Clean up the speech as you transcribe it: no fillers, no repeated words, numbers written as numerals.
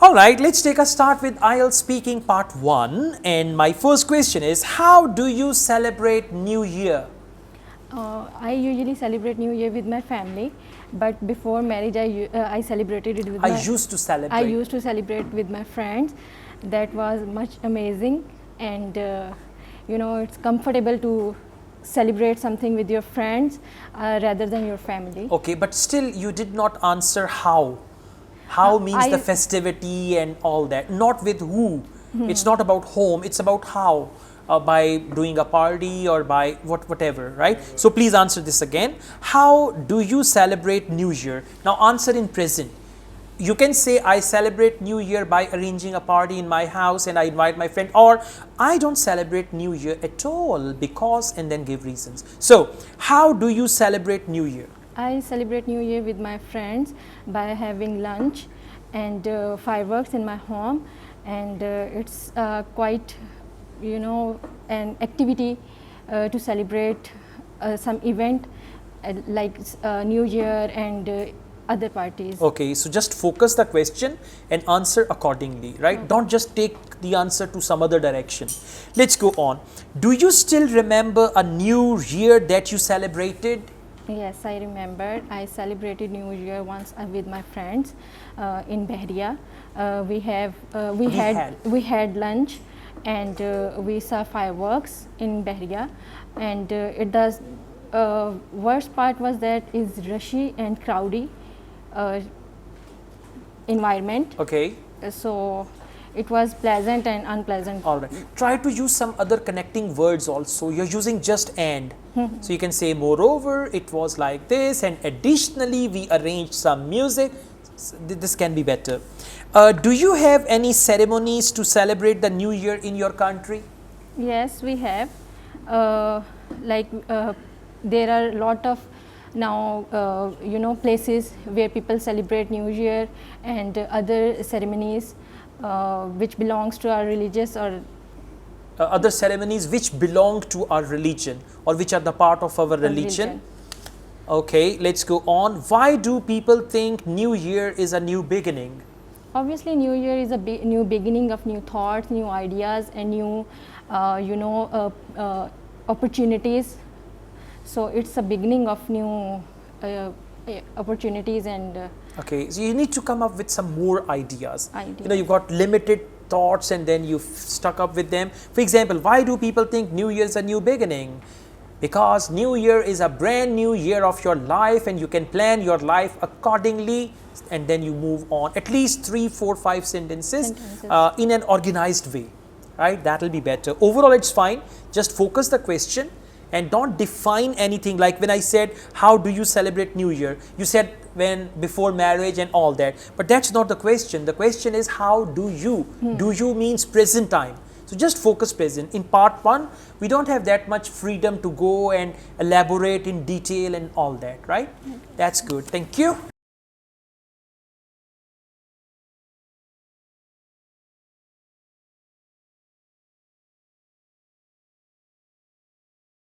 Alright, let's take a start with IELTS speaking part 1, and my first question is, how do you celebrate New Year? I usually celebrate New Year with my family, but before marriage I celebrated it with I used to celebrate. I used to celebrate with my friends. That was much amazing, and you know, it's comfortable to celebrate something with your friends rather than your family. Okay, but still you did not answer how. How means the festivity and all that, not with who. It's not about home, it's about how. By doing a party or by whatever, right? So please answer this again. How do you celebrate New Year? Now answer in present. You can say, I celebrate New Year by arranging a party in my house and I invite my friend, or I don't celebrate New Year at all because, and then give reasons. So how do you celebrate New Year? I celebrate New Year with my friends by having lunch and fireworks in my home, and it's quite, you know, an activity to celebrate some event like New Year and other parties. Okay, so just focus the question and answer accordingly, right? Don't just take the answer to some other direction. Let's go on. Do you still remember a New Year that you celebrated? Yes, I remember. I celebrated New Year once with my friends in Bahria. We had lunch and we saw fireworks in Bahria, and worst part was that is rushy and crowdy environment. Okay. So it was pleasant and unpleasant. All right. Try to use some other connecting words also. You're using just and. So you can say, moreover, it was like this, and additionally, we arranged some music. This can be better. Do you have any ceremonies to celebrate the New Year in your country? Yes, we have. There are a lot of now, you know, places where people celebrate New Year and other ceremonies which belongs to our religious or other ceremonies which belong to our religion or which are the part of our religion. Okay, let's go on. Why do people think New Year is a new beginning? Obviously, New Year is a new beginning of new thoughts, new ideas, and new, you know, opportunities. So it's a beginning of new opportunities and. Okay, so you need to come up with some more ideas. You know, you've got limited thoughts and then you've stuck up with them. For example, why do people think New Year is a new beginning? Because New Year is a brand new year of your life and you can plan your life accordingly, and then you move on. At least 3, 4, 5 sentences in an organized way, right? That will be better. Overall, it's fine. Just focus the question and don't define anything. Like when I said, how do you celebrate New Year? You said when before marriage and all that, but that's not the question. The question is, how do you? Do you means present time. So just focus present. In part 1, we don't have that much freedom to go and elaborate in detail and all that, right? That's good. Thank you.